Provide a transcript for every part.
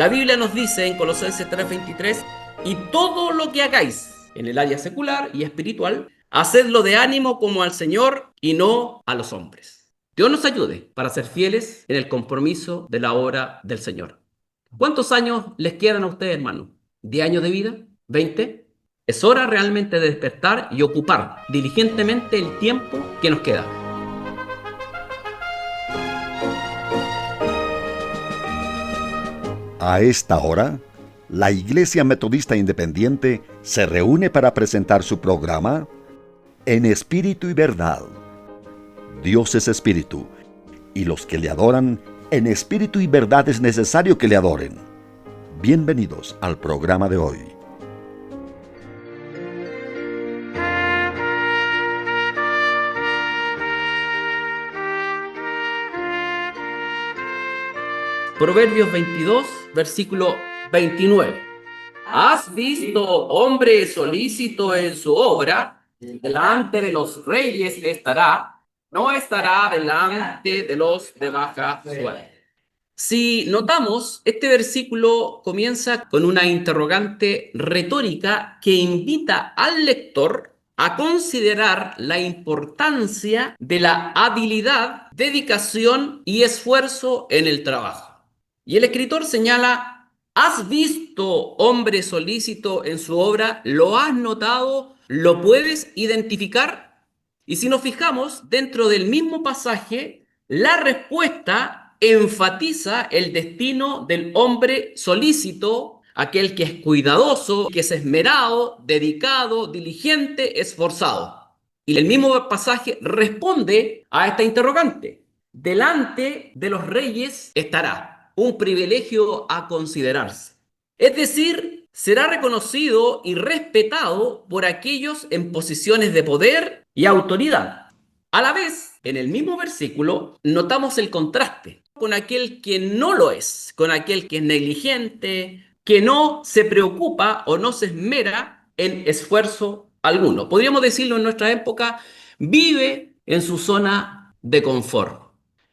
La Biblia nos dice en Colosenses 3:23, y todo lo que hagáis en el área secular y espiritual, hacedlo de ánimo como al Señor y no a los hombres. Dios nos ayude para ser fieles en el compromiso de la obra del Señor. ¿Cuántos años les quedan a ustedes, hermano? ¿10 años de vida? ¿20? Es hora realmente de despertar y ocupar diligentemente el tiempo que nos queda. A esta hora, la Iglesia Metodista Independiente se reúne para presentar su programa En Espíritu y Verdad. Dios es Espíritu, y los que le adoran en espíritu y verdad es necesario que le adoren. Bienvenidos al programa de hoy. Proverbios 22, versículo 29. ¿Has visto hombre solícito en su obra? Delante de los reyes estará, no estará delante de los de baja suerte. Si notamos, este versículo comienza con una interrogante retórica que invita al lector a considerar la importancia de la habilidad, dedicación y esfuerzo en el trabajo. Y el escritor señala: ¿has visto hombre solícito en su obra? ¿Lo has notado? ¿Lo puedes identificar? Y si nos fijamos dentro del mismo pasaje, la respuesta enfatiza el destino del hombre solícito, aquel que es cuidadoso, que es esmerado, dedicado, diligente, esforzado. Y el mismo pasaje responde a esta interrogante: delante de los reyes estará, un privilegio a considerarse. Es decir, será reconocido y respetado por aquellos en posiciones de poder y autoridad. A la vez, en el mismo versículo, notamos el contraste con aquel que no lo es, con aquel que es negligente, que no se preocupa o no se esmera en esfuerzo alguno. Podríamos decirlo en nuestra época: vive en su zona de confort.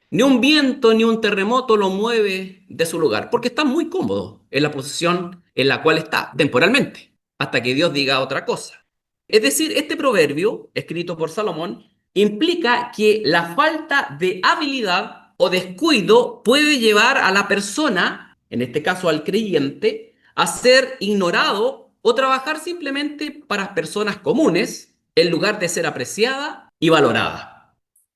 Ni un viento ni un terremoto lo mueve de su lugar, porque está muy cómodo en la posición en la cual está, temporalmente, hasta que Dios diga otra cosa. Es decir, este proverbio, escrito por Salomón, implica que la falta de habilidad o descuido puede llevar a la persona, en este caso al creyente, a ser ignorado o trabajar simplemente para personas comunes, en lugar de ser apreciada y valorada.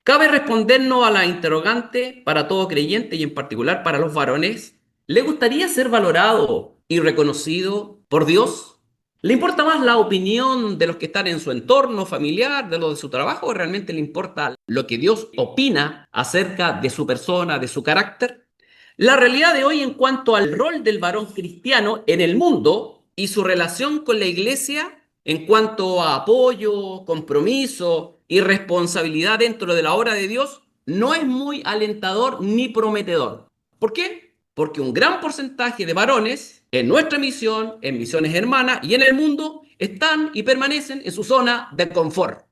Cabe respondernos a la interrogante para todo creyente y en particular para los varones: ¿le gustaría ser valorado y reconocido por Dios? ¿Le importa más la opinión de los que están en su entorno familiar, de los de su trabajo, o realmente le importa lo que Dios opina acerca de su persona, de su carácter? La realidad de hoy en cuanto al rol del varón cristiano en el mundo y su relación con la iglesia en cuanto a apoyo, compromiso y responsabilidad dentro de la obra de Dios no es muy alentador ni prometedor. ¿Por qué? Porque un gran porcentaje de varones en nuestra misión, en misiones hermanas y en el mundo están y permanecen en su zona de confort.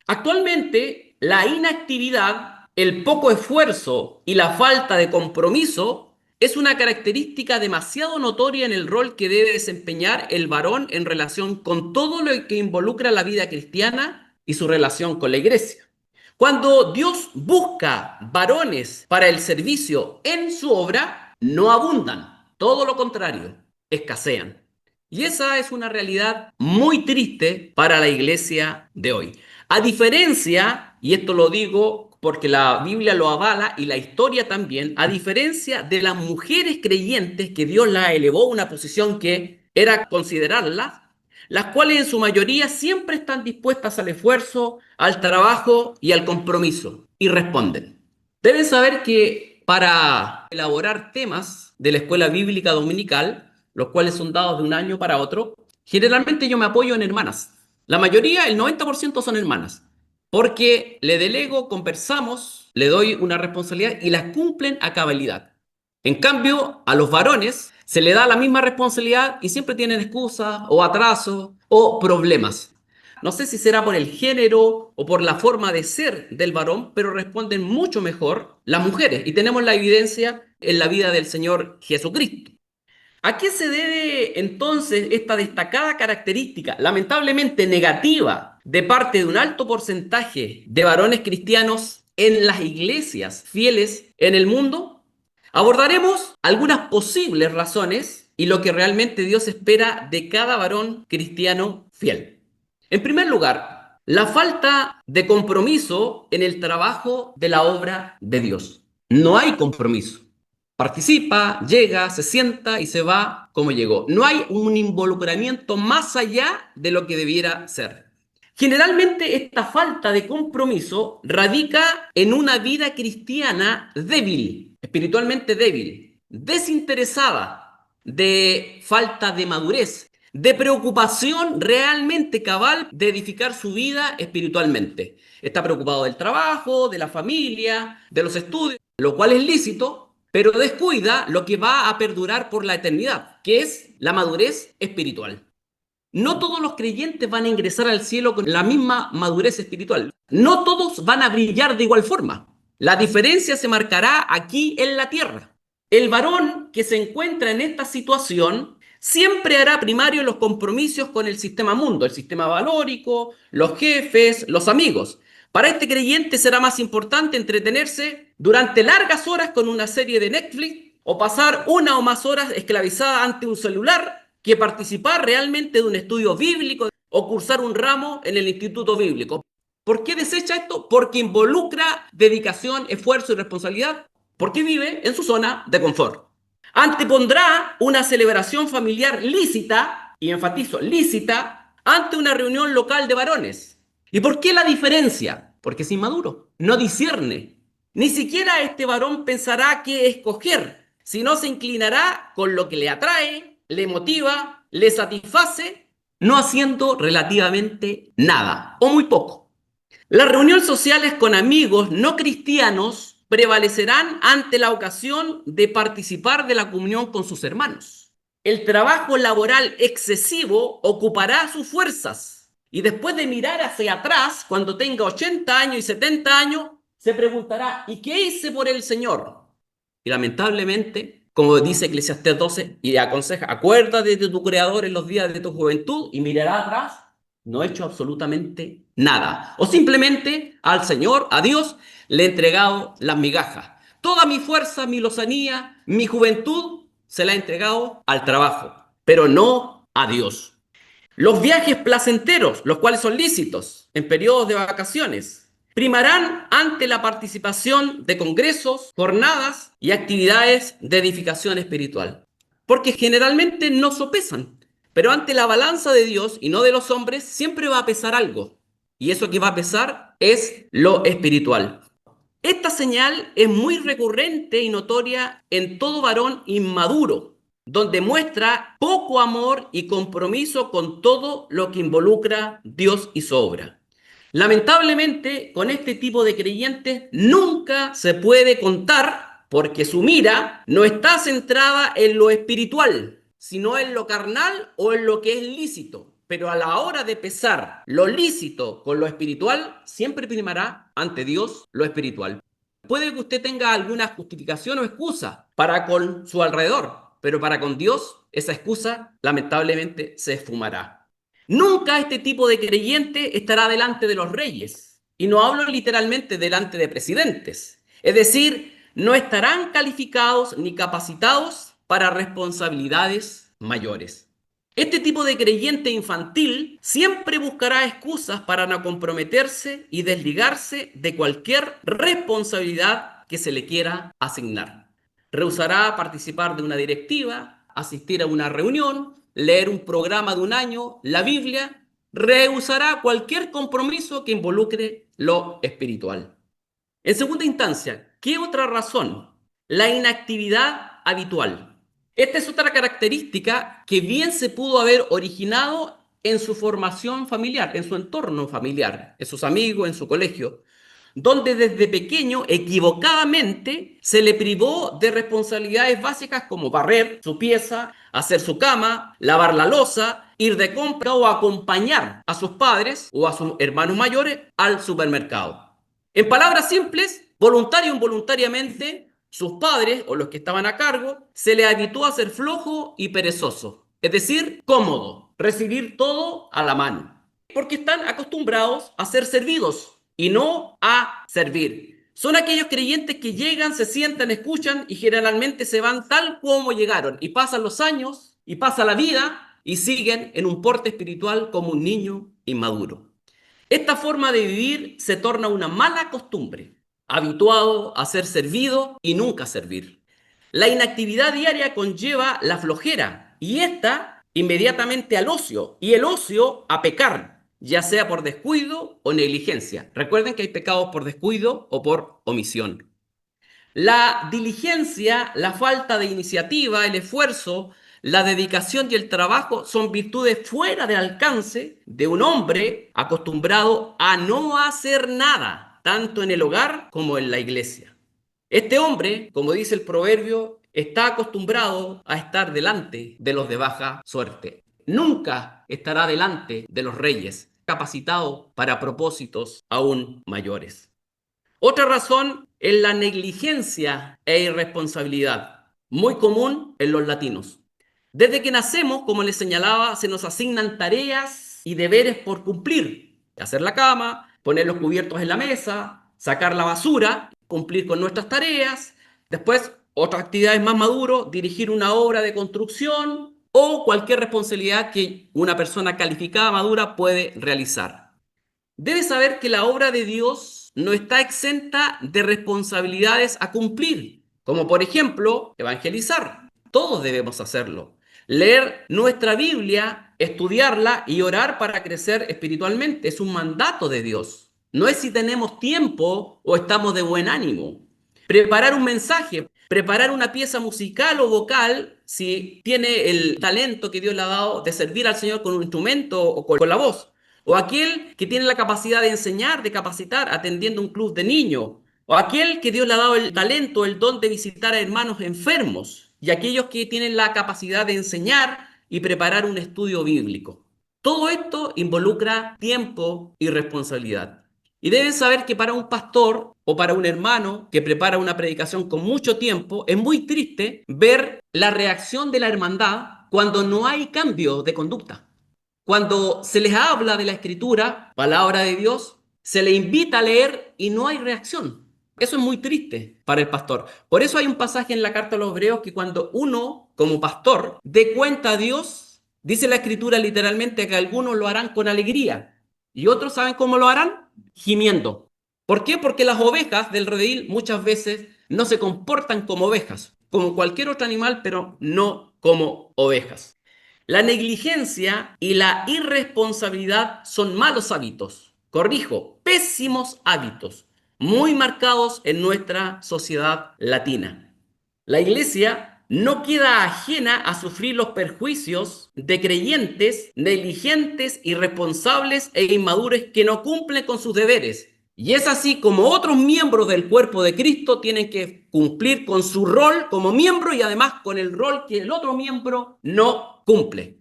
Actualmente, la inactividad, el poco esfuerzo y la falta de compromiso es una característica demasiado notoria en el rol que debe desempeñar el varón en relación con todo lo que involucra la vida cristiana y su relación con la iglesia. Cuando Dios busca varones para el servicio en su obra, no abundan, todo lo contrario, escasean. Y esa es una realidad muy triste para la iglesia de hoy. A diferencia, y esto lo digo porque la Biblia lo avala y la historia también, a diferencia de las mujeres creyentes que Dios las elevó a una posición que era considerarlas, las cuales en su mayoría siempre están dispuestas al esfuerzo, al trabajo y al compromiso, y responden. Deben saber que para elaborar temas de la escuela bíblica dominical, los cuales son dados de un año para otro, generalmente yo me apoyo en hermanas. La mayoría, el 90% son hermanas, porque le delego, conversamos, le doy una responsabilidad y las cumplen a cabalidad. En cambio, a los varones se le da la misma responsabilidad y siempre tienen excusas o atrasos o problemas. No sé si será por el género o por la forma de ser del varón, pero responden mucho mejor las mujeres. Y tenemos la evidencia en la vida del Señor Jesucristo. ¿A qué se debe entonces esta destacada característica, lamentablemente negativa, de parte de un alto porcentaje de varones cristianos en las iglesias fieles en el mundo? Abordaremos algunas posibles razones y lo que realmente Dios espera de cada varón cristiano fiel. En primer lugar, la falta de compromiso en el trabajo de la obra de Dios. No hay compromiso. Participa, llega, se sienta y se va como llegó. No hay un involucramiento más allá de lo que debiera ser. Generalmente esta falta de compromiso radica en una vida cristiana débil, espiritualmente débil, desinteresada, de falta de madurez, de preocupación realmente cabal de edificar su vida espiritualmente. Está preocupado del trabajo, de la familia, de los estudios, lo cual es lícito, pero descuida lo que va a perdurar por la eternidad, que es la madurez espiritual. No todos los creyentes van a ingresar al cielo con la misma madurez espiritual. No todos van a brillar de igual forma. La diferencia se marcará aquí en la tierra. El varón que se encuentra en esta situación siempre hará primario los compromisos con el sistema mundo, el sistema valórico, los jefes, los amigos. Para este creyente será más importante entretenerse durante largas horas con una serie de Netflix o pasar una o más horas esclavizada ante un celular que participar realmente de un estudio bíblico o cursar un ramo en el instituto bíblico. ¿Por qué desecha esto? Porque involucra dedicación, esfuerzo y responsabilidad. Porque vive en su zona de confort. Antepondrá una celebración familiar lícita, y enfatizo, lícita, ante una reunión local de varones. ¿Y por qué la diferencia? Porque es inmaduro, no discierne. Ni siquiera este varón pensará qué escoger, sino se inclinará con lo que le atrae, le motiva, le satisface, no haciendo relativamente nada o muy poco. Las reuniones sociales con amigos no cristianos prevalecerán ante la ocasión de participar de la comunión con sus hermanos. El trabajo laboral excesivo ocupará sus fuerzas y después de mirar hacia atrás, cuando tenga 80 años y 70 años, se preguntará, ¿y qué hice por el Señor? Y lamentablemente, como dice Eclesiastés 12, y aconseja, acuérdate de tu Creador en los días de tu juventud y mirará atrás, no he hecho absolutamente nada. O simplemente al Señor, a Dios, le he entregado las migajas. Toda mi fuerza, mi lozanía, mi juventud, se la he entregado al trabajo, pero no a Dios. Los viajes placenteros, los cuales son lícitos en periodos de vacaciones, primarán ante la participación de congresos, jornadas y actividades de edificación espiritual, porque generalmente no sopesan, pero ante la balanza de Dios y no de los hombres siempre va a pesar algo, y eso que va a pesar es lo espiritual. Esta señal es muy recurrente y notoria en todo varón inmaduro, donde muestra poco amor y compromiso con todo lo que involucra Dios y su obra. Lamentablemente, con este tipo de creyentes nunca se puede contar porque su mira no está centrada en lo espiritual, sino en lo carnal o en lo que es lícito. Pero a la hora de pesar lo lícito con lo espiritual, siempre primará ante Dios lo espiritual. Puede que usted tenga alguna justificación o excusa para con su alrededor, pero para con Dios esa excusa lamentablemente se esfumará. Nunca este tipo de creyente estará delante de los reyes, y no hablo literalmente delante de presidentes, es decir, no estarán calificados ni capacitados para responsabilidades mayores. Este tipo de creyente infantil siempre buscará excusas para no comprometerse y desligarse de cualquier responsabilidad que se le quiera asignar. Rehusará participar de una directiva, asistir a una reunión, leer un programa de un año, la Biblia. Rehusará cualquier compromiso que involucre lo espiritual. En segunda instancia, ¿qué otra razón? La inactividad habitual. Esta es otra característica que bien se pudo haber originado en su formación familiar, en su entorno familiar, en sus amigos, en su colegio, donde desde pequeño equivocadamente se le privó de responsabilidades básicas como barrer su pieza, hacer su cama, lavar la loza, ir de compra o acompañar a sus padres o a sus hermanos mayores al supermercado. En palabras simples, voluntario o involuntariamente, sus padres o los que estaban a cargo, se les habituó a ser flojo y perezoso, es decir, cómodo, recibir todo a la mano, porque están acostumbrados a ser servidos y no a servir. Son aquellos creyentes que llegan, se sientan, escuchan y generalmente se van tal como llegaron, y pasan los años y pasa la vida y siguen en un porte espiritual como un niño inmaduro. Esta forma de vivir se torna una mala costumbre, habituado a ser servido y nunca servir. La inactividad diaria conlleva la flojera y esta inmediatamente al ocio y el ocio a pecar, ya sea por descuido o negligencia. Recuerden que hay pecados por descuido o por omisión. La diligencia, la falta de iniciativa, el esfuerzo, la dedicación y el trabajo son virtudes fuera del alcance de un hombre acostumbrado a no hacer nada, tanto en el hogar como en la iglesia. Este hombre, como dice el proverbio, está acostumbrado a estar delante de los de baja suerte. Nunca estará delante de los reyes, capacitado para propósitos aún mayores. Otra razón es la negligencia e irresponsabilidad, muy común en los latinos. Desde que nacemos, como les señalaba, se nos asignan tareas y deberes por cumplir. Hacer la cama, poner los cubiertos en la mesa, sacar la basura, cumplir con nuestras tareas. Después, otras actividades más maduras, dirigir una obra de construcción o cualquier responsabilidad que una persona calificada madura puede realizar. Debes saber que la obra de Dios no está exenta de responsabilidades a cumplir, como por ejemplo evangelizar. Todos debemos hacerlo. Leer nuestra Biblia, estudiarla y orar para crecer espiritualmente es un mandato de Dios. No es si tenemos tiempo o estamos de buen ánimo. Preparar un mensaje, preparar una pieza musical o vocal, si tiene el talento que Dios le ha dado de servir al Señor con un instrumento o con la voz. O aquel que tiene la capacidad de enseñar, de capacitar, atendiendo un club de niños. O aquel que Dios le ha dado el talento, el don de visitar a hermanos enfermos. Y aquellos que tienen la capacidad de enseñar y preparar un estudio bíblico. Todo esto involucra tiempo y responsabilidad. Y deben saber que para un pastor o para un hermano que prepara una predicación con mucho tiempo, es muy triste ver la reacción de la hermandad cuando no hay cambio de conducta. Cuando se les habla de la Escritura, palabra de Dios, se les invita a leer y no hay reacción. Eso es muy triste para el pastor. Por eso hay un pasaje en la carta a los Hebreos que cuando uno, como pastor, dé cuenta a Dios, dice la Escritura literalmente que algunos lo harán con alegría y otros, ¿saben cómo lo harán? Gimiendo. ¿Por qué? Porque las ovejas del redil muchas veces no se comportan como ovejas, como cualquier otro animal, pero no como ovejas. La negligencia y la irresponsabilidad son malos hábitos, corrijo, pésimos hábitos, muy marcados en nuestra sociedad latina. La iglesia no queda ajena a sufrir los perjuicios de creyentes negligentes, irresponsables e inmaduros que no cumplen con sus deberes. Y es así como otros miembros del cuerpo de Cristo tienen que cumplir con su rol como miembro y además con el rol que el otro miembro no cumple.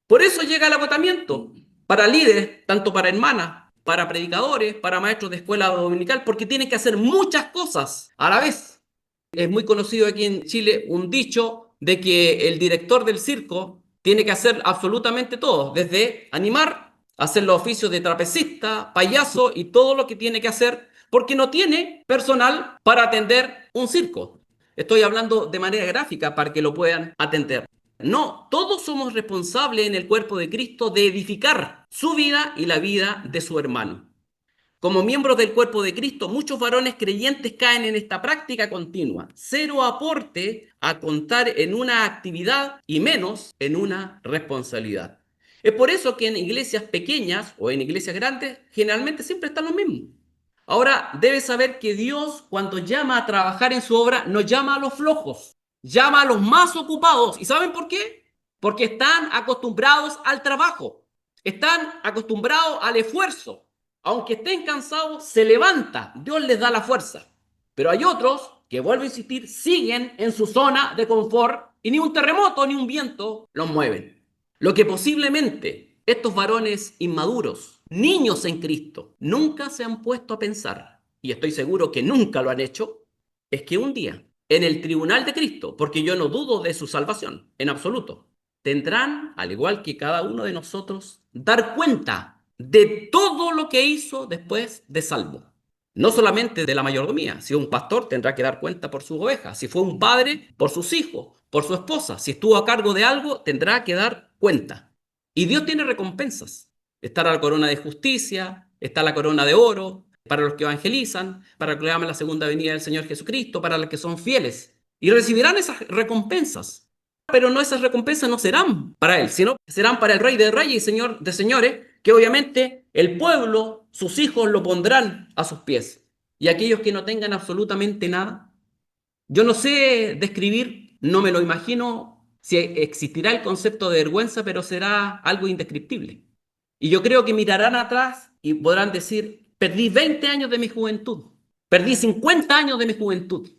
Por eso llega el agotamiento para líderes, tanto para hermanas, para predicadores, para maestros de escuela dominical, porque tienen que hacer muchas cosas a la vez. Es muy conocido aquí en Chile un dicho de que el director del circo tiene que hacer absolutamente todo, desde animar, hacer los oficios de trapecista, payaso y todo lo que tiene que hacer, porque no tiene personal para atender un circo. Estoy hablando de manera gráfica para que lo puedan atender. No, todos somos responsables en el cuerpo de Cristo de edificar su vida y la vida de su hermano. Como miembros del cuerpo de Cristo, muchos varones creyentes caen en esta práctica continua. Cero aporte a contar en una actividad y menos en una responsabilidad. Es por eso que en iglesias pequeñas o en iglesias grandes generalmente siempre están los mismos. Ahora, debes saber que Dios, cuando llama a trabajar en su obra, no llama a los flojos, llama a los más ocupados. ¿Y saben por qué? Porque están acostumbrados al trabajo, están acostumbrados al esfuerzo. Aunque estén cansados, se levanta, Dios les da la fuerza. Pero hay otros que, vuelvo a insistir, siguen en su zona de confort y ni un terremoto ni un viento los mueven. Lo que posiblemente estos varones inmaduros, niños en Cristo, nunca se han puesto a pensar, y estoy seguro que nunca lo han hecho, es que un día en el tribunal de Cristo, porque yo no dudo de su salvación, en absoluto. Tendrán, al igual que cada uno de nosotros, dar cuenta de todo lo que hizo después de salvo. No solamente de la mayordomía. Si un pastor tendrá que dar cuenta por sus ovejas. Si fue un padre, por sus hijos, por su esposa. Si estuvo a cargo de algo, tendrá que dar cuenta. Y Dios tiene recompensas. Está la corona de justicia, está la corona de oro, para los que evangelizan, para los que aman la segunda venida del Señor Jesucristo, para los que son fieles. Y recibirán esas recompensas. Pero no, esas recompensas no serán para él, sino serán para el Rey de Reyes y Señor de Señores, que obviamente el pueblo, sus hijos lo pondrán a sus pies. Y aquellos que no tengan absolutamente nada, yo no sé describir, no me lo imagino si existirá el concepto de vergüenza, pero será algo indescriptible. Y yo creo que mirarán atrás y podrán decir, perdí 20 años de mi juventud, perdí 50 años de mi juventud,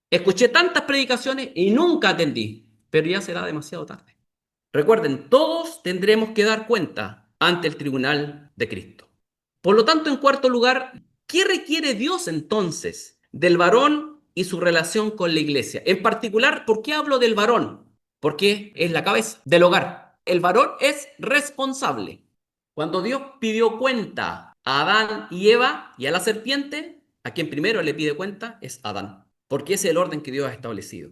escuché tantas predicaciones y nunca atendí, pero ya será demasiado tarde. Recuerden, todos tendremos que dar cuenta ante el tribunal de Cristo. Por lo tanto, en cuarto lugar, ¿qué requiere Dios entonces del varón y su relación con la iglesia? En particular, ¿por qué hablo del varón? Porque es la cabeza del hogar. El varón es responsable. Cuando Dios pidió cuenta a Adán y Eva y a la serpiente, a quien primero le pide cuenta es Adán, porque ese es el orden que Dios ha establecido.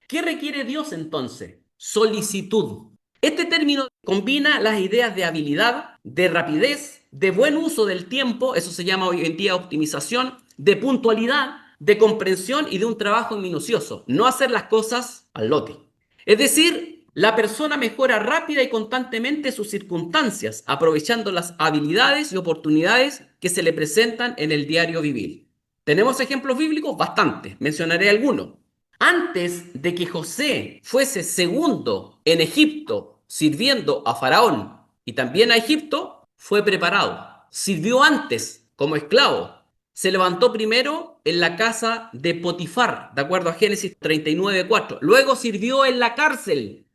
¿Qué requiere Dios entonces? Solicitud. Este término combina las ideas de habilidad, de rapidez, de buen uso del tiempo, eso se llama hoy en día optimización, de puntualidad, de comprensión y de un trabajo minucioso. No hacer las cosas al lote. Es decir, la persona mejora rápida y constantemente sus circunstancias, aprovechando las habilidades y oportunidades que se le presentan en el diario vivir. ¿Tenemos ejemplos bíblicos? Bastantes. Mencionaré algunos. Antes de que José fuese segundo en Egipto, sirviendo a Faraón y también a Egipto, fue preparado. Sirvió antes como esclavo. Se levantó primero en la casa de Potifar, de acuerdo a Génesis 39:4. Luego sirvió en la cárcel.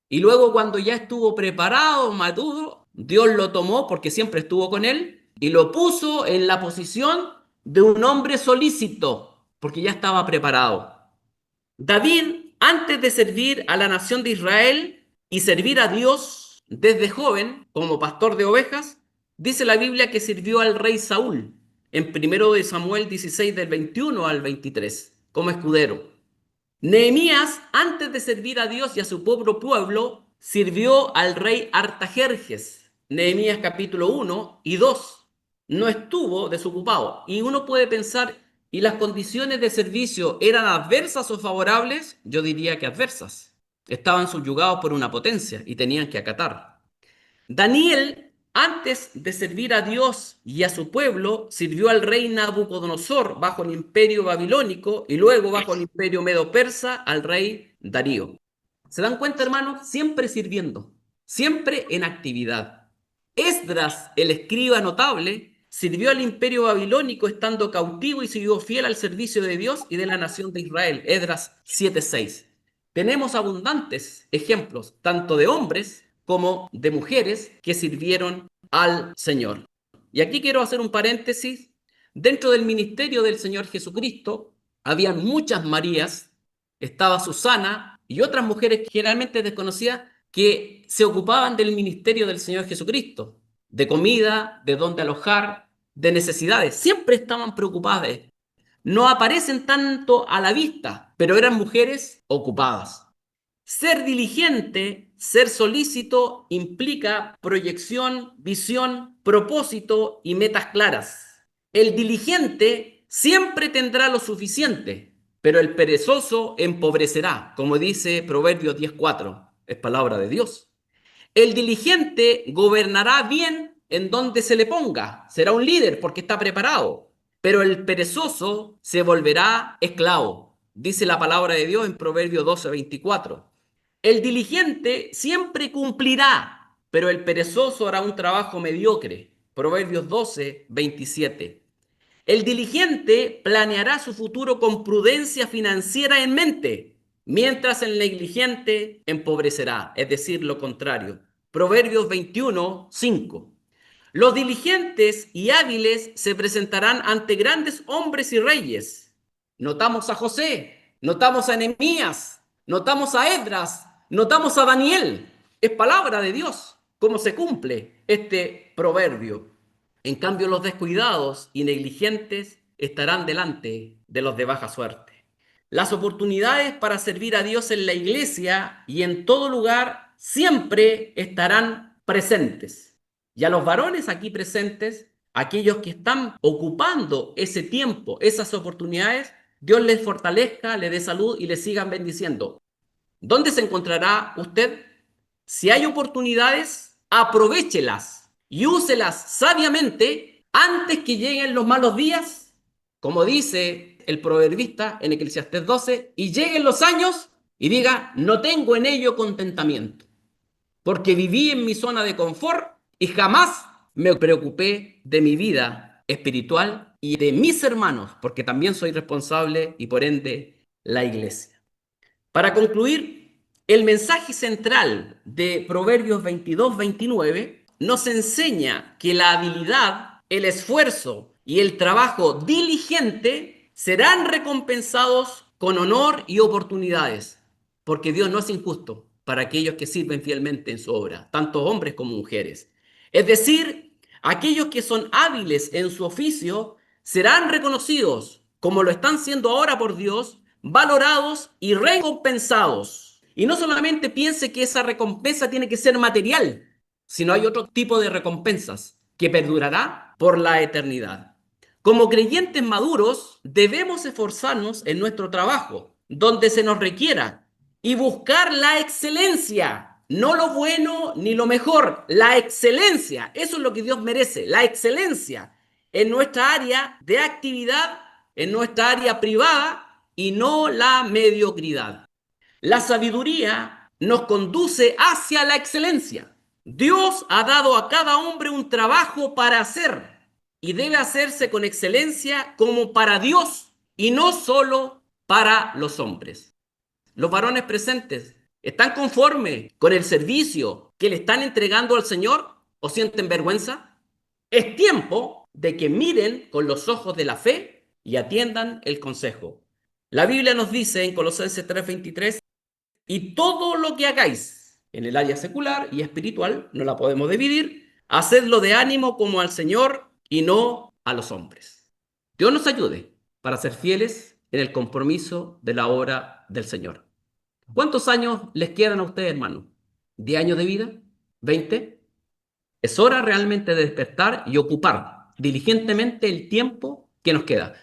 Y luego cuando ya estuvo preparado, maduro, Dios lo tomó porque siempre estuvo con él y lo puso en la posición de un hombre solícito porque ya estaba preparado. David, antes de servir a la nación de Israel y servir a Dios desde joven como pastor de ovejas, dice la Biblia que sirvió al rey Saúl en 1 Samuel 16 del 21 al 23 como escudero. Nehemías, antes de servir a Dios y a su pueblo, sirvió al rey Artajerjes. Nehemías capítulo 1 y 2. No estuvo desocupado. Y uno puede pensar, ¿y las condiciones de servicio eran adversas o favorables? Yo diría que adversas. Estaban subyugados por una potencia y tenían que acatar. Daniel, antes de servir a Dios y a su pueblo, sirvió al rey Nabucodonosor bajo el imperio babilónico y luego bajo el imperio medo-persa al rey Darío. ¿Se dan cuenta, hermanos? Siempre sirviendo, siempre en actividad. Esdras, el escriba notable, sirvió al imperio babilónico estando cautivo y siguió fiel al servicio de Dios y de la nación de Israel. Esdras 7:6. Tenemos abundantes ejemplos, tanto de hombres como de mujeres que sirvieron al Señor. Y aquí quiero hacer un paréntesis. Dentro del ministerio del Señor Jesucristo, habían muchas Marías, estaba Susana y otras mujeres generalmente desconocidas que se ocupaban del ministerio del Señor Jesucristo, de comida, de dónde alojar, de necesidades. Siempre estaban preocupadas. No aparecen tanto a la vista, pero eran mujeres ocupadas. Ser diligente, ser solícito, implica proyección, visión, propósito y metas claras. El diligente siempre tendrá lo suficiente, pero el perezoso empobrecerá, como dice Proverbios 10:4, es palabra de Dios. El diligente gobernará bien en donde se le ponga, será un líder porque está preparado, pero el perezoso se volverá esclavo, dice la palabra de Dios en Proverbios 12:24. El diligente siempre cumplirá, pero el perezoso hará un trabajo mediocre, Proverbios 12:27. El diligente planeará su futuro con prudencia financiera en mente, mientras el negligente empobrecerá, es decir, lo contrario. Proverbios 21:5. Los diligentes y hábiles se presentarán ante grandes hombres y reyes. Notamos a José, notamos a Nehemías, notamos a Esdras, notamos a Daniel. Es palabra de Dios cómo se cumple este proverbio. En cambio, los descuidados y negligentes estarán delante de los de baja suerte. Las oportunidades para servir a Dios en la iglesia y en todo lugar siempre estarán presentes. Y a los varones aquí presentes, aquellos que están ocupando ese tiempo, esas oportunidades, Dios les fortalezca, les dé salud y les sigan bendiciendo. ¿Dónde se encontrará usted? Si hay oportunidades, aprovéchelas y úselas sabiamente antes que lleguen los malos días, como dice el proverbista en Eclesiastés 12, y lleguen los años y diga, no tengo en ello contentamiento, porque viví en mi zona de confort y jamás me preocupé de mi vida espiritual y de mis hermanos, porque también soy responsable y por ende la iglesia. Para concluir, el mensaje central de Proverbios 22-29 nos enseña que la habilidad, el esfuerzo y el trabajo diligente serán recompensados con honor y oportunidades, porque Dios no es injusto para aquellos que sirven fielmente en su obra, tanto hombres como mujeres. Es decir, aquellos que son hábiles en su oficio serán reconocidos, como lo están siendo ahora por Dios, valorados y recompensados. Y no solamente piense que esa recompensa tiene que ser material, sino hay otro tipo de recompensas que perdurará por la eternidad. Como creyentes maduros, debemos esforzarnos en nuestro trabajo, donde se nos requiera, y buscar la excelencia, no lo bueno ni lo mejor, la excelencia. Eso es lo que Dios merece, la excelencia en nuestra área de actividad, en nuestra área privada, y no la mediocridad. La sabiduría nos conduce hacia la excelencia. Dios ha dado a cada hombre un trabajo para hacer y debe hacerse con excelencia como para Dios y no solo para los hombres. Los varones presentes, ¿están conformes con el servicio que le están entregando al Señor o sienten vergüenza? Es tiempo de que miren con los ojos de la fe y atiendan el consejo. La Biblia nos dice en Colosenses 3:23, y todo lo que hagáis en el área secular y espiritual, no la podemos dividir, hacedlo de ánimo como al Señor y no a los hombres. Dios nos ayude para ser fieles en el compromiso de la obra del Señor. ¿Cuántos años les quedan a ustedes, hermanos? ¿10 años de vida? ¿20? Es hora realmente de despertar y ocupar diligentemente el tiempo que nos queda.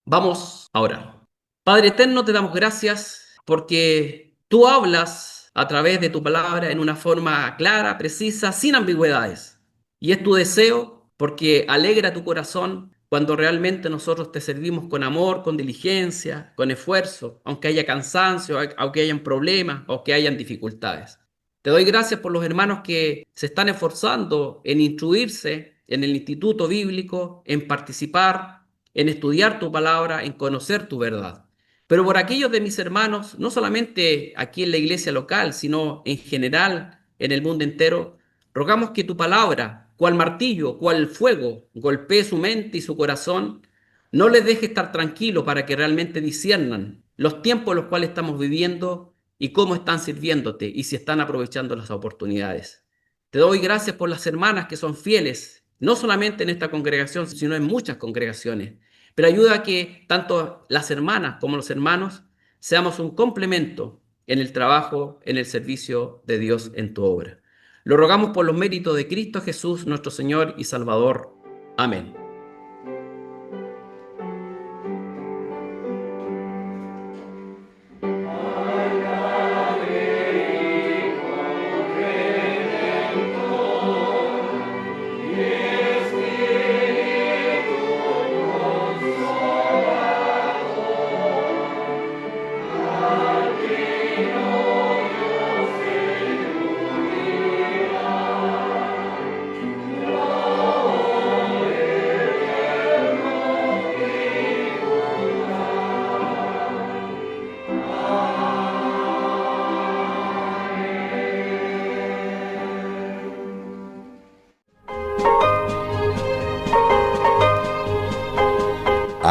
Vamos a orar. Padre eterno, te damos gracias porque tú hablas a través de tu palabra en una forma clara, precisa, sin ambigüedades. Y es tu deseo porque alegra tu corazón cuando realmente nosotros te servimos con amor, con diligencia, con esfuerzo, aunque haya cansancio, aunque hayan problemas, aunque hayan dificultades. Te doy gracias por los hermanos que se están esforzando en instruirse en el instituto bíblico, en participar, en estudiar tu palabra, en conocer tu verdad. Pero por aquellos de mis hermanos, no solamente aquí en la iglesia local, sino en general en el mundo entero, rogamos que tu palabra, cual martillo, cual fuego, golpee su mente y su corazón, no les deje estar tranquilo para que realmente disciernan los tiempos en los cuales estamos viviendo y cómo están sirviéndote y si están aprovechando las oportunidades. Te doy gracias por las hermanas que son fieles, no solamente en esta congregación, sino en muchas congregaciones. Pero ayuda a que tanto las hermanas como los hermanos seamos un complemento en el trabajo, en el servicio de Dios en tu obra. Lo rogamos por los méritos de Cristo Jesús, nuestro Señor y Salvador. Amén.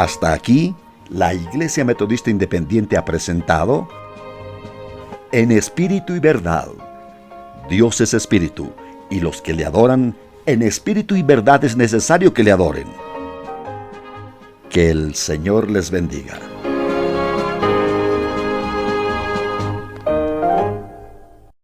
Hasta aquí la Iglesia Metodista Independiente ha presentado En Espíritu y Verdad. Dios es Espíritu, y los que le adoran en espíritu y verdad es necesario que le adoren. Que el Señor les bendiga.